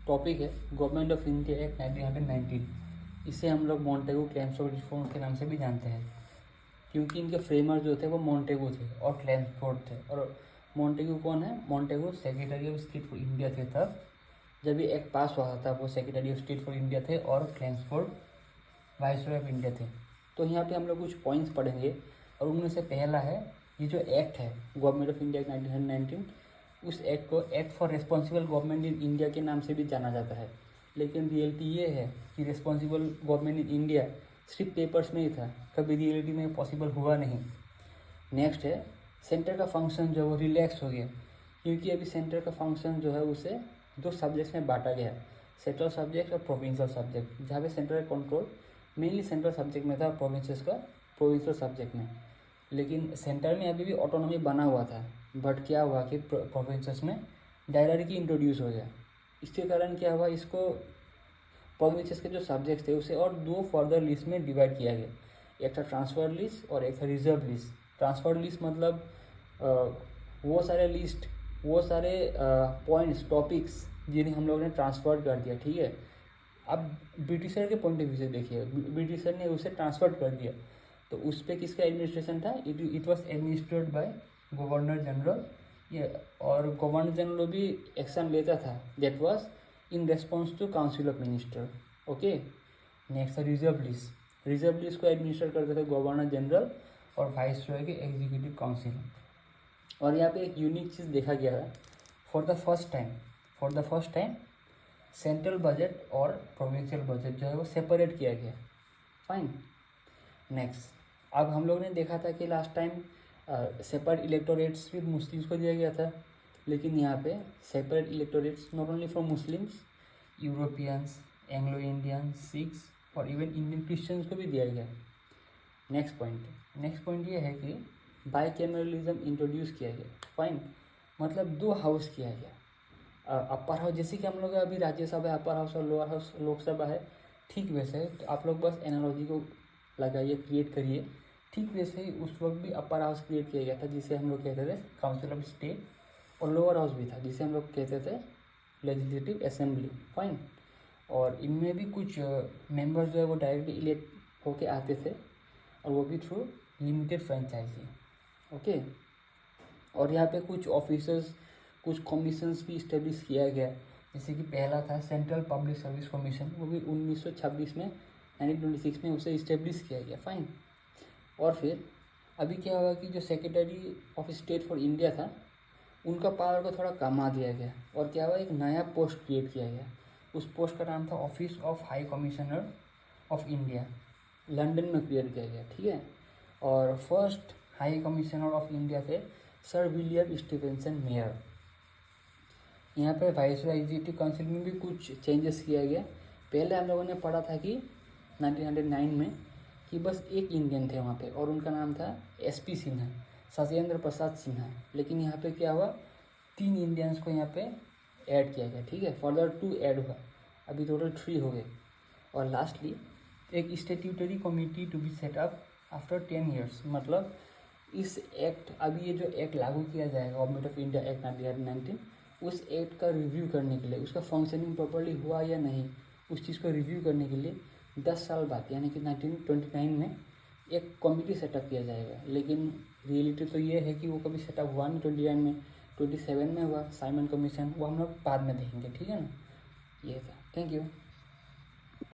Topic है government of India act 1919। इसे हम लोग मॉन्टेगू क्लेमसफोर्ड रिफॉर्म के नाम से भी जानते हैं, क्योंकि इनके फ्रेमर जो थे वो मॉन्टेगू थे और क्लेमसफोर्ड थे। और मॉन्टेगू कौन है? Montagu secretary of state for India थे तब जब ये एक्ट पास हुआ था। वो secretary of state for India थे और क्लेमसफोर्ड वाइसरॉय ऑफ इंडिया थे। तो यहाँ पे हम लोग कुछ पॉइंट्स पढ़ेंगे और उनमें से पहला है ये जो एक्ट है गवर्नमेंट ऑफ इंडिया 1919, उस एक्ट को act for responsible government in India के नाम से भी जाना जाता है। लेकिन रियलिटी ये है कि रिस्पॉन्सिबल गवर्नमेंट इन इंडिया सिर्फ पेपर्स में ही था, कभी रियलिटी में पॉसिबल हुआ नहीं। नेक्स्ट है सेंटर का फंक्शन जो वो रिलैक्स हो गया, क्योंकि अभी सेंटर का फंक्शन जो है उसे दो सब्जेक्ट्स में बांटा गया, सेंट्रल सब्जेक्ट और प्रोविंशियल सब्जेक्ट, जहाँ पे central control mainly central subject में था, प्रोविंसेस का प्रोविंशियल सब्जेक्ट में। लेकिन सेंटर में अभी भी ऑटोनॉमी बना हुआ था, बट क्या हुआ कि प्रोविंसेस में डायरार्की इंट्रोड्यूस हो गया। इसके कारण क्या हुआ, इसको प्रोविंसेस के जो सब्जेक्ट्स थे उसे और दो फर्दर लिस्ट में डिवाइड किया गया, एक था ट्रांसफर लिस्ट और एक था रिजर्व लिस्ट। ट्रांसफर लिस्ट मतलब वो सारे पॉइंट्स टॉपिक्स जिन्हें हम लोगों ने ट्रांसफर कर दिया, ठीक है। अब ब्रिटिशर के पॉइंट ऑफ व्यू से देखिए, ब्रिटिशर ने उसे ट्रांसफर कर दिया, तो उस पर किसका एडमिनिस्ट्रेशन था? It was administered by governor general. ये और गवर्नर जनरल भी एक्शन लेता था, that was in response to council of minister. Okay, next है रिजर्व लिस्ट। रिजर्व लिस्ट को एडमिनिस्टर करते थे गवर्नर जनरल और वाइस रॉय के एग्जीक्यूटिव काउंसिल। और यहाँ पे एक यूनिक चीज़ देखा गया है, for the first time central budget और प्रोविंशियल बजट जो है वो सेपरेट किया गया। फाइन। नेक्स्ट, अब हम लोग ने देखा था कि लास्ट टाइम सेपरेट इलेक्टोरेट्स भी मुस्लिम्स को दिया गया था, लेकिन यहाँ पे separate electorates not only for Muslims, Europeans, Anglo Indians, Sikhs और इवन इंडियन क्रिश्चियंस को भी दिया गया। नेक्स्ट पॉइंट ये है कि बाइकैमरलिज्म इंट्रोड्यूस किया गया। फाइन, मतलब दो हाउस किया गया, अपर हाउस, जैसे कि हम लोग अभी राज्यसभा है, अपर हाउस और लोअर हाउस लोकसभा है, ठीक वैसे तो आप लोग बस एनालॉजी को लगाइए, क्रिएट करिए। ठीक वैसे ही उस वक्त भी अपर हाउस क्रिएट किया गया था, जिसे हम लोग कहते थे काउंसिल ऑफ स्टेट, और लोअर हाउस भी था जिसे हम लोग कहते थे लेजिस्लेटिव असेंबली। फाइन, और इनमें भी कुछ मेंबर्स जो है वो डायरेक्टली इलेक्ट होके आते थे, और वो भी थ्रू लिमिटेड फ्रेंचाइजी। ओके, और यहाँ पे कुछ ऑफिसर्स, कुछ कमीशंस भी इस्टेब्लिश किया गया, जैसे कि पहला था सेंट्रल पब्लिक सर्विस कमीशन, वो भी 1926 में 1926 में उसे इस्टेब्लिश किया गया। फाइन, और फिर अभी क्या हुआ कि जो secretary of state for India था उनका पावर को थोड़ा कमा दिया गया, और क्या हुआ, एक नया पोस्ट क्रिएट किया गया। उस पोस्ट का नाम था office of high commissioner of India, London में क्रिएट किया गया, ठीक है। और first high commissioner of India थे सर विलियम स्टीफेंसन मेयर। यहाँ पे वाइसरॉय एग्जीक्यूटिव काउंसिल में भी कुछ चेंजेस किया गया। पहले हम लोगों ने पढ़ा था कि 1909 में कि बस एक इंडियन थे वहाँ पे, और उनका नाम था SP सिन्हा, सत्येंद्र प्रसाद सिन्हा। लेकिन यहाँ पे क्या हुआ, 3 इंडियंस को यहाँ पे ऐड किया गया, ठीक है। फर्दर 2 ऐड हुआ, अभी टोटल 3 हो गए। और लास्टली एक statutory committee to be set up after 10 years, मतलब इस एक्ट, अभी ये जो एक्ट लागू किया जाएगा गवर्नमेंट ऑफ इंडिया एक्ट 1919, उस एक्ट का रिव्यू करने के लिए, उसका फंक्शनिंग प्रॉपर्ली हुआ या नहीं, उस चीज़ को रिव्यू करने के लिए 10 साल बाद यानी कि 1929 में एक कमेटी सेटअप किया जाएगा। लेकिन रियलिटी तो ये है कि वो कभी सेटअप हुआ नहीं 29 में, 27 में हुआ साइमन कमीशन, वो हम लोग बाद में देखेंगे, ठीक है ना। ये था, थैंक यू।